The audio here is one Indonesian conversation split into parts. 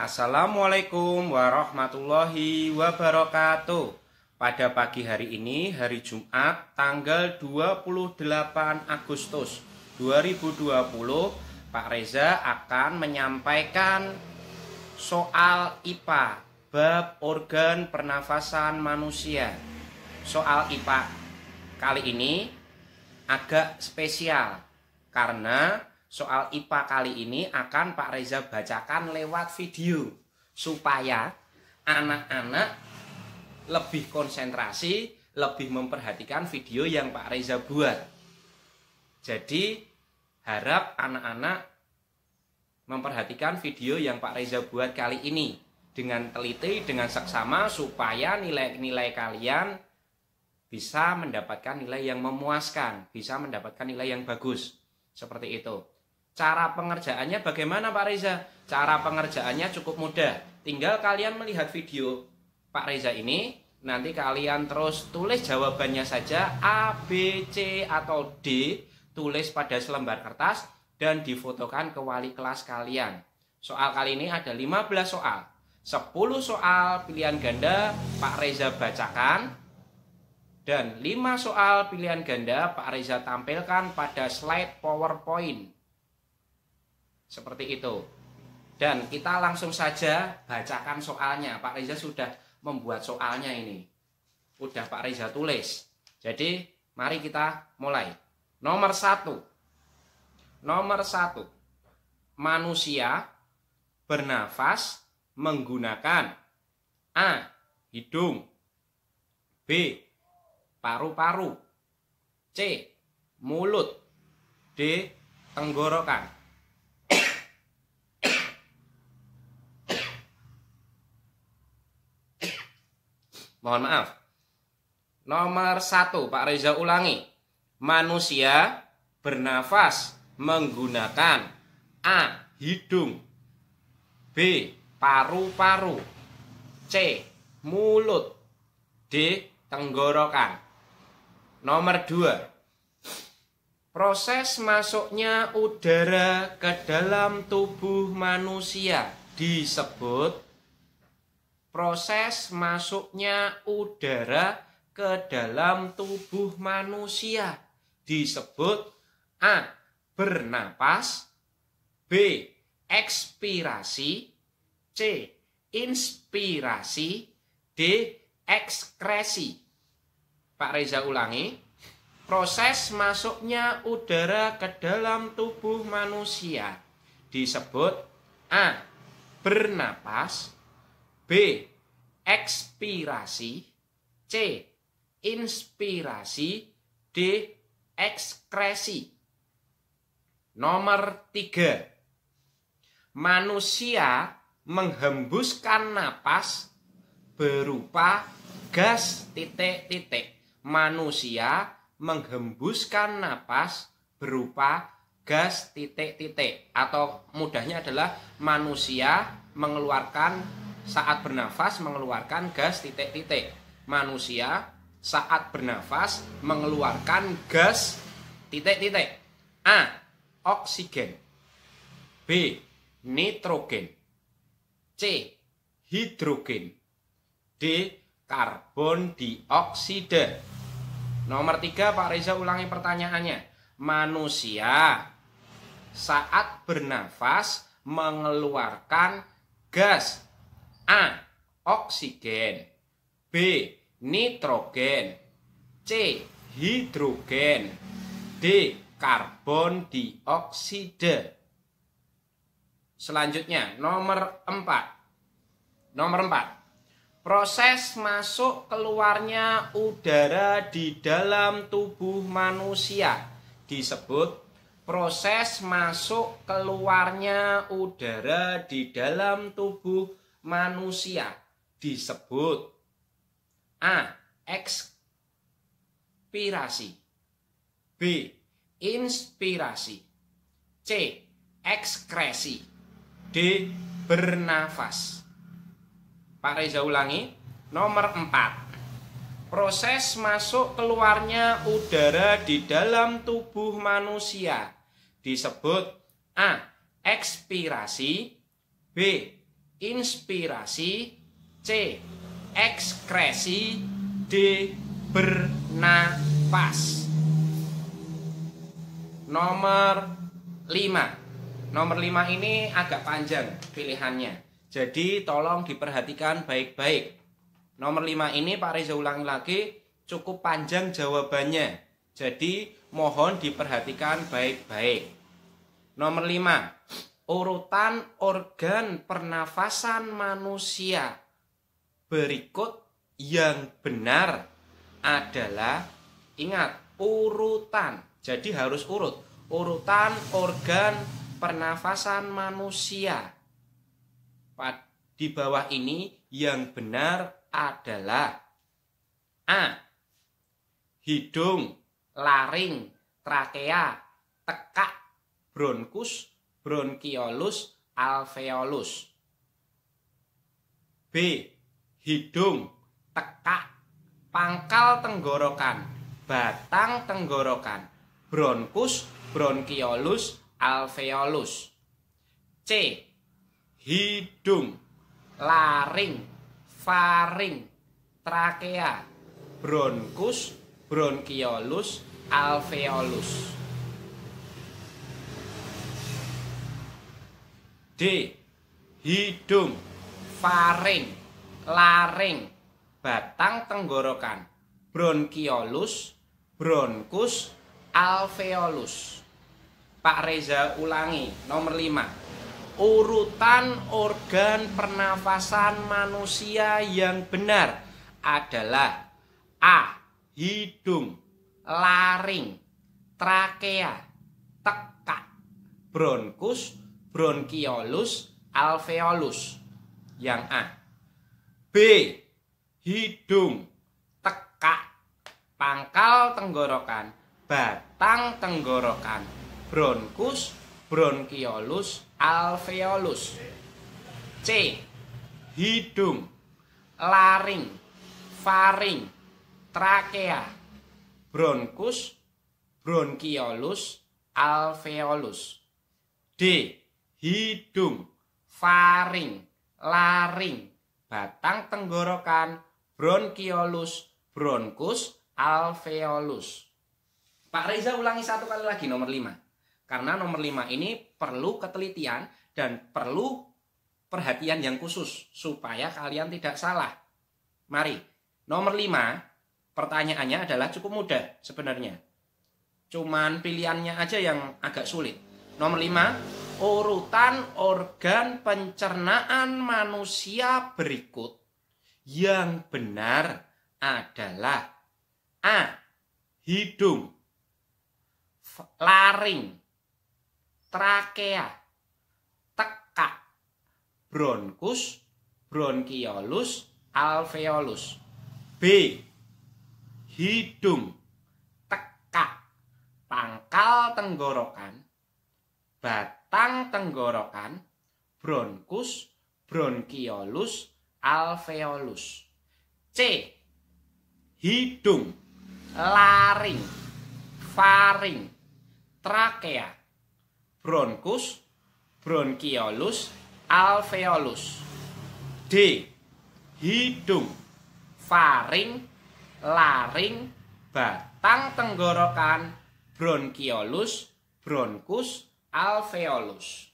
Assalamualaikum warahmatullahi wabarakatuh. Pada pagi hari ini, hari Jumat, tanggal 28 Agustus 2020, Pak Reza akan menyampaikan soal IPA, bab organ pernafasan manusia. Soal IPA kali ini agak spesial, karena soal IPA kali ini akan Pak Reza bacakan lewat video supaya anak-anak lebih konsentrasi, lebih memperhatikan video yang Pak Reza buat. Jadi harap anak-anak memperhatikan video yang Pak Reza buat kali ini dengan teliti, dengan seksama, supaya nilai-nilai kalian bisa mendapatkan nilai yang memuaskan, bisa mendapatkan nilai yang bagus. Seperti itu. Cara pengerjaannya bagaimana Pak Reza? Cara pengerjaannya cukup mudah. Tinggal kalian melihat video Pak Reza ini, nanti kalian terus tulis jawabannya saja, A, B, C, atau D, tulis pada selembar kertas dan difotokan ke wali kelas kalian. Soal kali ini ada 15 soal. 10 soal pilihan ganda Pak Reza bacakan, dan 5 soal pilihan ganda Pak Reza tampilkan pada slide PowerPoint. Seperti itu. Dan kita langsung saja bacakan soalnya. Pak Reza sudah membuat soalnya ini. Udah Pak Reza tulis. Jadi mari kita mulai. Nomor 1. Manusia bernafas menggunakan A. Hidung, B. paru-paru, C. mulut, D. tenggorokan. Mohon maaf. Nomor 1, Pak Reza ulangi. Manusia bernafas menggunakan A. hidung, B. paru-paru, C. mulut, D. tenggorokan. Nomor 2. Proses masuknya udara ke dalam tubuh manusia disebut proses masuknya udara ke dalam tubuh manusia disebut A. bernapas, B. ekspirasi, C. inspirasi, D. ekskresi. Pak Reza ulangi. Proses masuknya udara ke dalam tubuh manusia disebut A. bernapas, B. ekspirasi, C. inspirasi, D. ekskresi. Nomor 3. Manusia menghembuskan napas berupa gas titik-titik. Manusia menghembuskan napas berupa gas titik-titik. Atau mudahnya adalah manusia mengeluarkan saat bernafas mengeluarkan gas titik-titik. Manusia saat bernafas mengeluarkan gas titik-titik. A. oksigen, B. nitrogen, C. hidrogen, D. karbon dioksida. Nomor 3, Pak Reza ulangi pertanyaannya. Manusia saat bernafas mengeluarkan gas A. oksigen, B. nitrogen, C. hidrogen, D. karbon dioksida. Selanjutnya nomor 4. Proses masuk keluarnya udara di dalam tubuh manusia disebut proses masuk keluarnya udara di dalam tubuh manusia disebut A. ekspirasi, B. inspirasi, C. ekskresi, D. bernafas. Pak Reza ulangi. Nomor 4. Proses masuk keluarnya udara di dalam tubuh manusia disebut A. ekspirasi, B. inspirasi, C. ekskresi, D. bernapas. Nomor 5. Nomor 5 ini agak panjang pilihannya. Jadi tolong diperhatikan baik-baik. Nomor 5 ini Pak Reza ulangi lagi, cukup panjang jawabannya. Jadi mohon diperhatikan baik-baik. Nomor 5. Urutan organ pernafasan manusia berikut yang benar adalah, ingat, urutan. Jadi harus urut. Urutan organ pernafasan manusia. Di bawah ini yang benar adalah A. hidung, laring, trakea, tekak, bronkus, bronkiolus, alveolus. B. hidung, tekak, pangkal tenggorokan, batang tenggorokan, bronkus, bronkiolus, alveolus. C. hidung, laring, faring, trakea, bronkus, bronkiolus, alveolus. D. hidung, faring, laring, batang tenggorokan, bronkiolus, bronkus, alveolus. Pak Reza ulangi, nomor 5. Urutan organ pernafasan manusia yang benar adalah A. hidung, laring, trakea, tekak, bronkus, bronkiolus, alveolus. Yang A. B. hidung, tekak, pangkal tenggorokan, batang tenggorokan, bronkus, bronkiolus, alveolus. C. hidung, laring, faring, trakea, bronkus, bronkiolus, alveolus. D. hidung, faring, laring, batang tenggorokan, bronkiolus, bronkus, alveolus. Pak Reza ulangi satu kali lagi nomor 5. Karena nomor 5 ini perlu ketelitian dan perlu perhatian yang khusus supaya kalian tidak salah. Mari, nomor 5 pertanyaannya adalah cukup mudah sebenarnya. Cuman pilihannya aja yang agak sulit. Nomor 5, urutan organ pencernaan manusia berikut yang benar adalah A. hidung, laring, trakea, tekak, bronkus, bronkiolus, alveolus. B. hidung, tekak, pangkal tenggorokan, batang tenggorokan, bronkus, bronkiolus, alveolus. C. hidung, laring, faring, trakea, bronkus, bronkiolus, alveolus. D. hidung, faring, laring, batang tenggorokan, bronkiolus, bronkus, alveolus.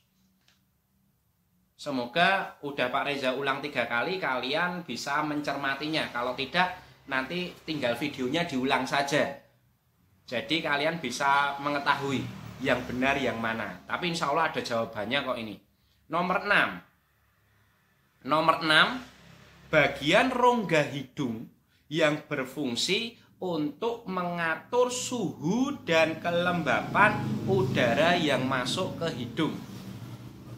Semoga udah Pak Reza ulang 3 kali kalian bisa mencermatinya. Kalau tidak nanti tinggal videonya diulang saja. Jadi kalian bisa mengetahui yang benar yang mana. Tapi insya Allah ada jawabannya kok ini. Nomor 6. Nomor 6, bagian rongga hidung yang berfungsi untuk mengatur suhu dan kelembapan udara yang masuk ke hidung.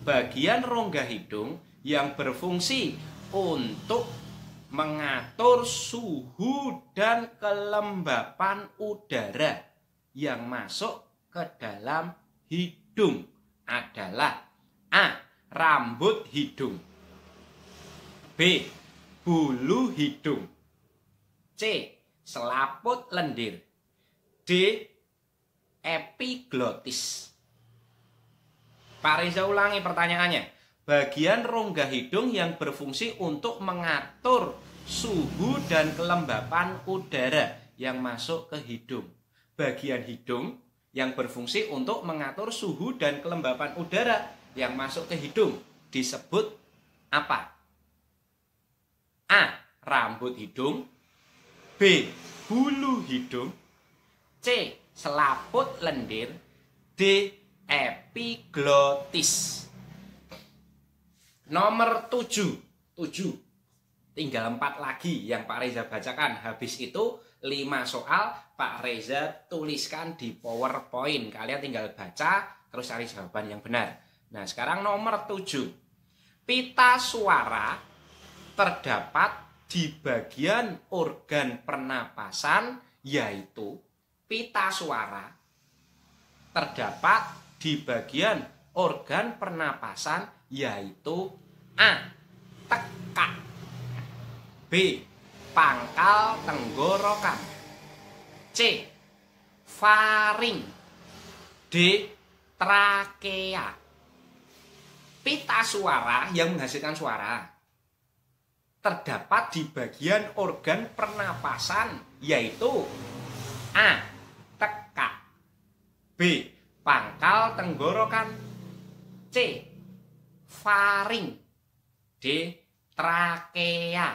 Bagian rongga hidung yang berfungsi untuk mengatur suhu dan kelembapan udara yang masuk ke dalam hidung adalah A. rambut hidung, B. bulu hidung, C. selaput lendir, D. epiglottis. Pak Reza ulangi pertanyaannya. bagian rongga hidung yang berfungsi untuk mengatur suhu dan kelembapan udara yang masuk ke hidung. Bagian hidung yang berfungsi untuk mengatur suhu dan kelembapan udara yang masuk ke hidung disebut apa? A. Rambut hidung. B. Hulu hidung. C. Selaput lendir. D. Epiglotis. Nomor 7. Tinggal 4 lagi yang Pak Reza bacakan. Habis itu 5 soal Pak Reza tuliskan di PowerPoint. Kalian tinggal baca terus cari jawaban yang benar. Nah, sekarang nomor 7. Pita suara terdapat di bagian organ pernapasan, yaitu pita suara terdapat di bagian organ pernapasan, yaitu A. Tekak. B. Pangkal tenggorokan. C. Faring. D. Trakea. Pita suara yang menghasilkan suara terdapat di bagian organ pernapasan, yaitu A. Tekak. B. Pangkal tenggorokan. C. Faring. D. Trakea.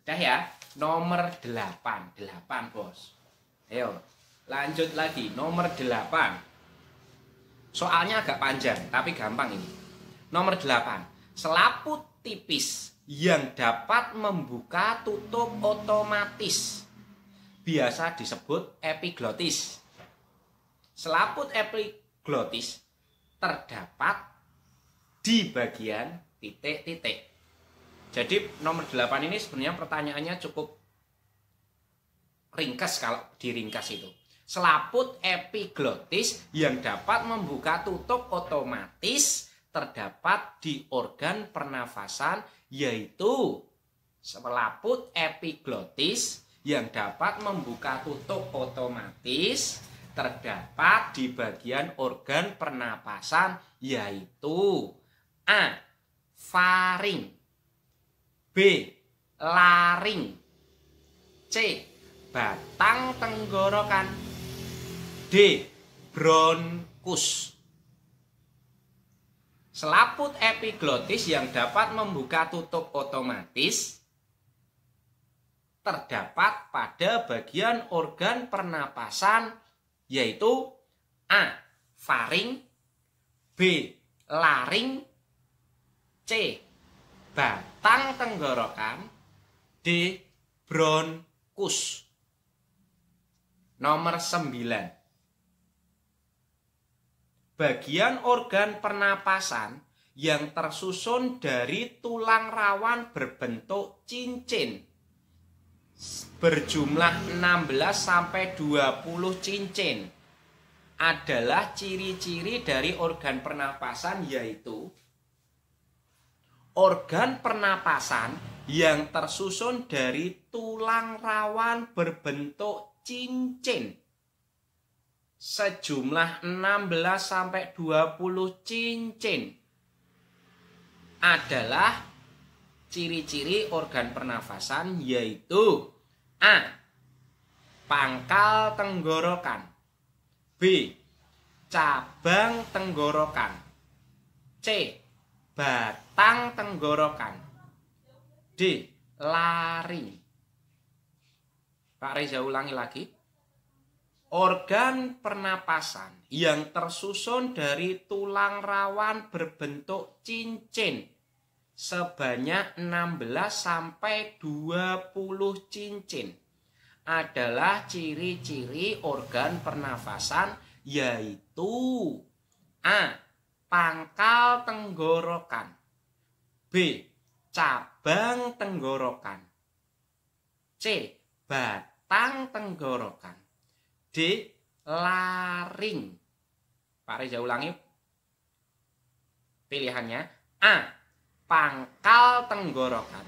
Udah ya, nomor 8. 8 bos. Ayo, lanjut lagi. Nomor 8. Soalnya agak panjang, tapi gampang ini. Nomor 8. Selaput tipis yang dapat membuka tutup otomatis biasa disebut epiglotis. Selaput epiglotis terdapat di bagian titik-titik. Jadi nomor 8 ini sebenarnya pertanyaannya cukup ringkas kalau diringkas itu. Selaput epiglotis yang dapat membuka tutup otomatis terdapat di organ pernafasan, yaitu selaput epiglotis yang dapat membuka tutup otomatis terdapat di bagian organ pernapasan, yaitu A. Faring. B. Laring. C. Batang tenggorokan. D. Bronkus. Selaput epiglotis yang dapat membuka tutup otomatis terdapat pada bagian organ pernapasan, yaitu A. Faring. B. Laring. C. Batang tenggorokan. D. Bronkus. Nomor 9. Bagian organ pernapasan yang tersusun dari tulang rawan berbentuk cincin berjumlah 16-20 cincin adalah ciri-ciri dari organ pernapasan, yaitu organ pernapasan yang tersusun dari tulang rawan berbentuk cincin sejumlah 16-20 cincin adalah ciri-ciri organ pernafasan, yaitu A. Pangkal tenggorokan. B. Cabang tenggorokan. C. Batang tenggorokan. D. Laring. Pak Reza ulangi lagi. Organ pernapasan yang tersusun dari tulang rawan berbentuk cincin sebanyak 16-20 cincin adalah ciri-ciri organ pernafasan, yaitu A. Pangkal tenggorokan. B. Cabang tenggorokan. C. Batang tenggorokan. D. Laring. Pak Reza ulangi pilihannya. A. Pangkal tenggorokan.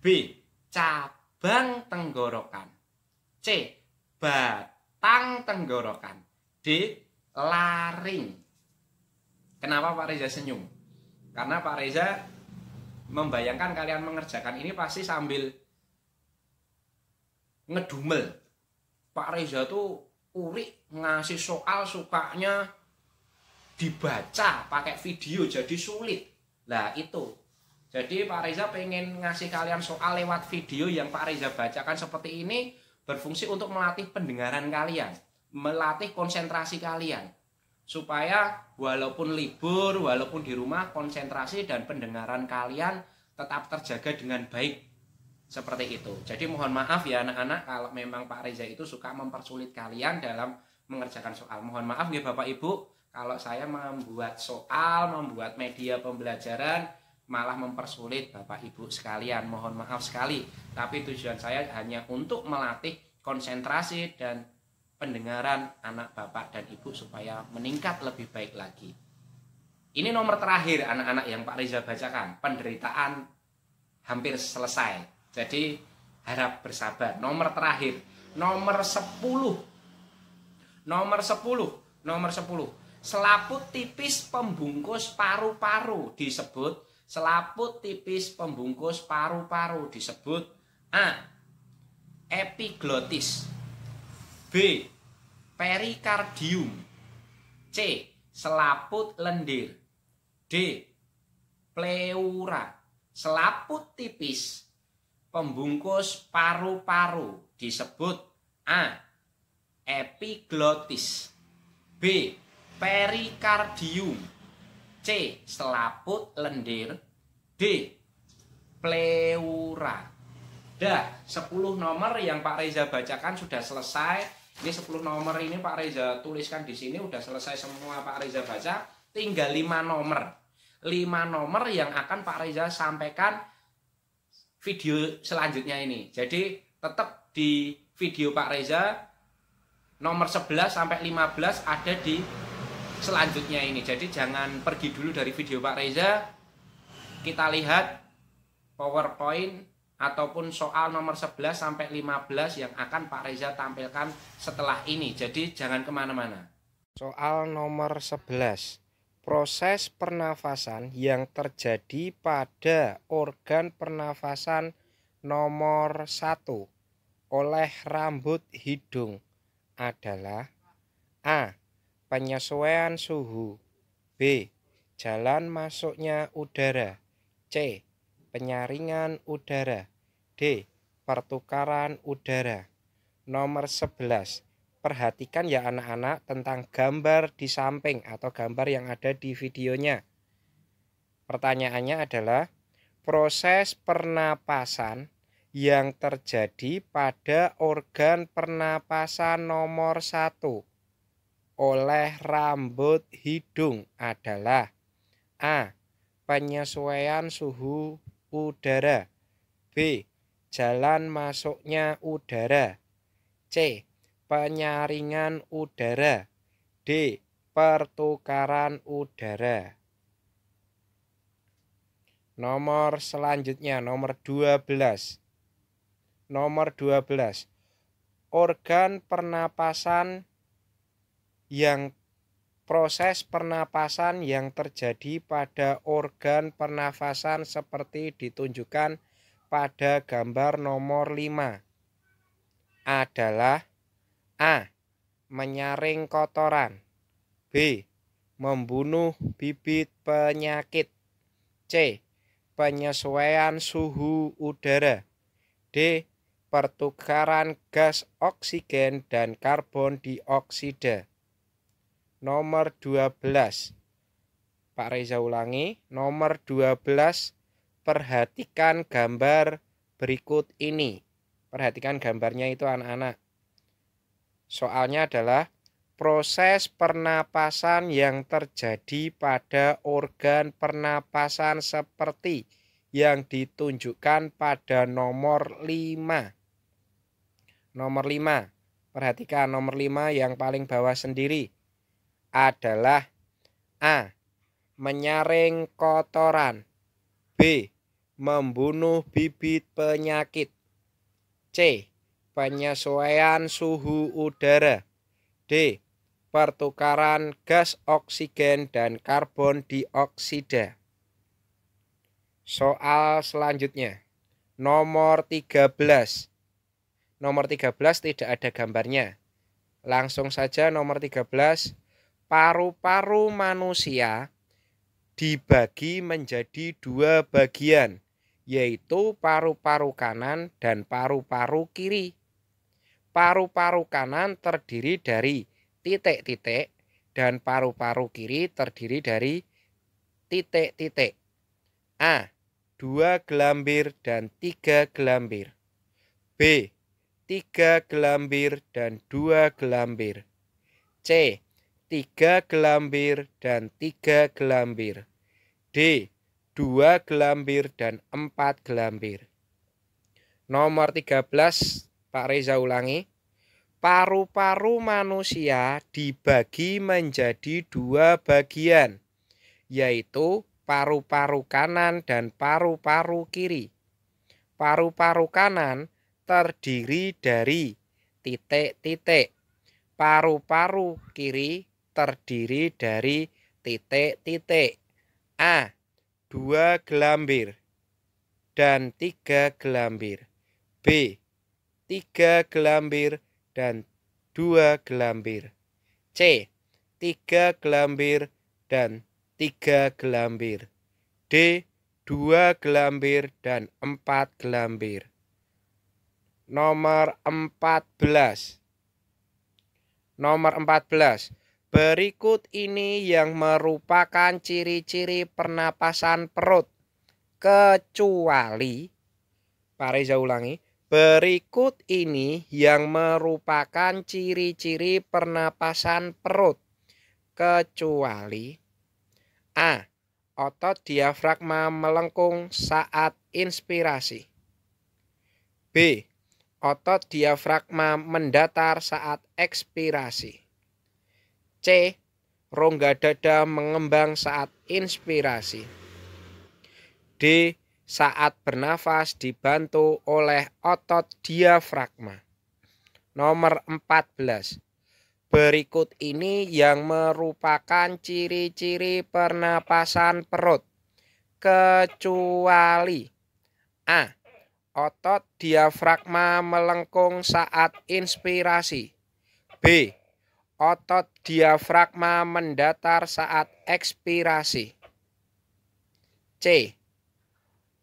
B. Cabang tenggorokan. C. Batang tenggorokan. D. Laring. Kenapa Pak Reza senyum? Karena Pak Reza membayangkan kalian mengerjakan ini pasti sambil ngedumel. Pak Reza tuh urik ngasih soal sukanya dibaca pakai video jadi sulit. Lah itu. Jadi Pak Reza pengen ngasih kalian soal lewat video yang Pak Reza bacakan seperti ini, berfungsi untuk melatih pendengaran kalian, melatih konsentrasi kalian. Supaya walaupun libur, walaupun di rumah, konsentrasi dan pendengaran kalian tetap terjaga dengan baik. Seperti itu. Jadi mohon maaf ya anak-anak kalau memang Pak Reza itu suka mempersulit kalian dalam mengerjakan soal. Mohon maaf ya Bapak Ibu kalau saya membuat soal, membuat media pembelajaran malah mempersulit Bapak Ibu sekalian. Mohon maaf sekali. Tapi tujuan saya hanya untuk melatih konsentrasi dan pendengaran anak Bapak dan Ibu supaya meningkat lebih baik lagi. Ini nomor terakhir anak-anak yang Pak Reza bacakan. Penderitaan hampir selesai. Jadi harap bersabar. Nomor terakhir, nomor 10. Nomor 10. Selaput tipis pembungkus paru-paru disebut selaput tipis pembungkus paru-paru disebut A. Epiglotis, B. Perikardium, C. Selaput lendir, D. Pleura. Selaput tipis pembungkus paru-paru disebut A. Epiglotis, B. Perikardium, C. Selaput lendir, D. Pleura. Dah, 10 nomor yang Pak Reza bacakan sudah selesai. Ini 10 nomor ini Pak Reza tuliskan di sini udah selesai semua Pak Reza baca. Tinggal 5 nomor. 5 nomor yang akan Pak Reza sampaikan video selanjutnya ini. Jadi tetap di video Pak Reza nomor 11 sampai 15 ada di selanjutnya ini. Jadi jangan pergi dulu dari video Pak Reza. Kita lihat PowerPoint ataupun soal nomor 11 sampai 15 yang akan Pak Reza tampilkan setelah ini. Jadi jangan kemana-mana. Soal nomor 11. Proses pernafasan yang terjadi pada organ pernafasan nomor 1 oleh rambut hidung adalah A. Penyesuaian suhu, B. Jalan masuknya udara, C. Penyaringan udara, D. Pertukaran udara. Nomor 11. Perhatikan ya anak-anak tentang gambar di samping atau gambar yang ada di videonya. Pertanyaannya adalah proses pernapasan yang terjadi pada organ pernapasan nomor 1 oleh rambut hidung adalah A. Penyesuaian suhu udara, B. Jalan masuknya udara, C. Penyaringan udara, D. Pertukaran udara. Nomor selanjutnya, nomor 12. Nomor 12. Organ pernapasan yang proses pernapasan yang terjadi pada organ pernafasan seperti ditunjukkan pada gambar nomor 5 adalah A. Menyaring kotoran, B. Membunuh bibit penyakit, C. Penyesuaian suhu udara, D. Pertukaran gas oksigen dan karbon dioksida. Nomor 12. Pak Reza ulangi, nomor 12. Perhatikan gambar berikut ini. Perhatikan gambarnya itu anak-anak. Soalnya adalah proses pernapasan yang terjadi pada organ pernapasan seperti yang ditunjukkan pada nomor 5. Nomor 5. Perhatikan nomor 5 yang paling bawah sendiri adalah A. Menyaring kotoran, B. Membunuh bibit penyakit, C. Penyesuaian suhu udara, D. Pertukaran gas oksigen dan karbon dioksida. Soal selanjutnya. Nomor 13. Nomor 13 tidak ada gambarnya. Langsung saja nomor 13. Paru-paru manusia dibagi menjadi dua bagian, yaitu paru-paru kanan dan paru-paru kiri. Paru-paru kanan terdiri dari titik-titik dan paru-paru kiri terdiri dari titik-titik. A. 2 gelambir dan 3 gelambir. B. 3 gelambir dan 2 gelambir. C. 3 gelambir dan 3 gelambir. D. 2 gelambir dan 4 gelambir. Nomor 13, Pak Reza ulangi. Paru-paru manusia dibagi menjadi dua bagian, yaitu paru-paru kanan dan paru-paru kiri. Paru-paru kanan terdiri dari titik-titik. Paru-paru kiri terdiri dari titik-titik. A. 2 gelambir dan 3 gelambir. B. 3 gelambir dan 2 gelambir. C. 3 gelambir dan 3 gelambir. D. 2 gelambir dan 4 gelambir. Nomor 14. Nomor 14. Berikut ini yang merupakan ciri-ciri pernapasan perut. Kecuali, Pak Reza ulangi. Berikut ini yang merupakan ciri-ciri pernapasan perut. Kecuali A. Otot diafragma melengkung saat inspirasi. B. Otot diafragma mendatar saat ekspirasi. C. Rongga dada mengembang saat inspirasi. D. Saat bernafas dibantu oleh otot diafragma. Nomor 14. Berikut ini yang merupakan ciri-ciri pernapasan perut. Kecuali A. Otot diafragma melengkung saat inspirasi. B. Otot diafragma mendatar saat ekspirasi. C.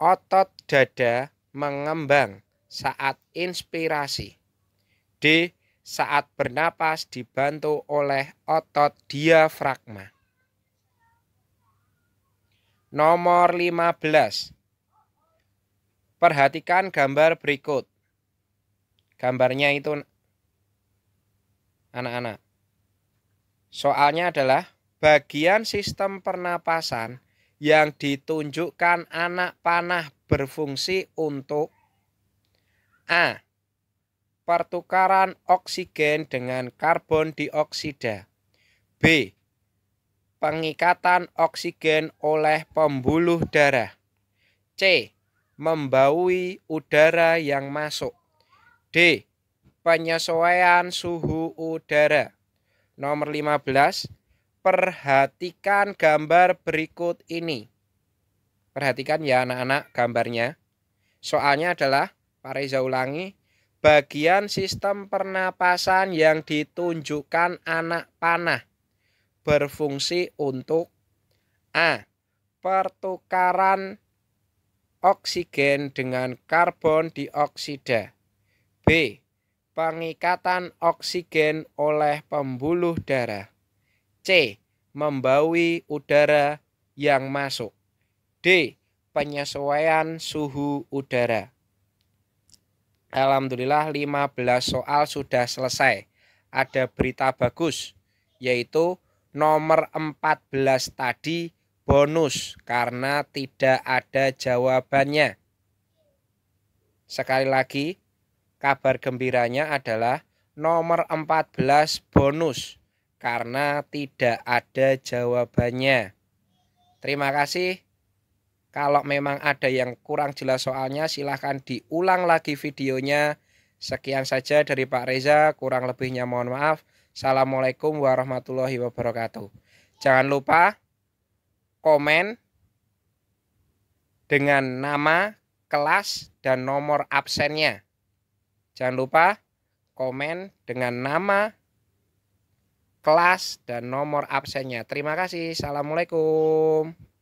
Otot dada mengembang saat inspirasi. D. Saat bernapas dibantu oleh otot diafragma. Nomor 15. Perhatikan gambar berikut. Gambarnya itu anak-anak. Soalnya adalah bagian sistem pernapasan yang ditunjukkan anak panah berfungsi untuk A. Pertukaran oksigen dengan karbon dioksida. B. Pengikatan oksigen oleh pembuluh darah. C. Membaui udara yang masuk. D. Penyesuaian suhu udara. Nomor 15. Perhatikan gambar berikut ini. Perhatikan ya anak-anak gambarnya. Soalnya adalah, Pak Reza ulangi, bagian sistem pernapasan yang ditunjukkan anak panah berfungsi untuk A. Pertukaran oksigen dengan karbon dioksida. B. Pengikatan oksigen oleh pembuluh darah. C. Membaui udara yang masuk. D. Penyesuaian suhu udara. Alhamdulillah 15 soal sudah selesai. Ada berita bagus, yaitu nomor 14 tadi bonus karena tidak ada jawabannya. Sekali lagi, kabar gembiranya adalah nomor 14 bonus karena tidak ada jawabannya. Terima kasih. Kalau memang ada yang kurang jelas soalnya, silahkan diulang lagi videonya. Sekian saja dari Pak Reza, kurang lebihnya mohon maaf. Assalamualaikum warahmatullahi wabarakatuh. Jangan lupa komen, dengan nama, kelas, dan nomor absennya. Jangan lupa komen dengan nama, kelas, dan nomor absennya. Terima kasih. Assalamualaikum.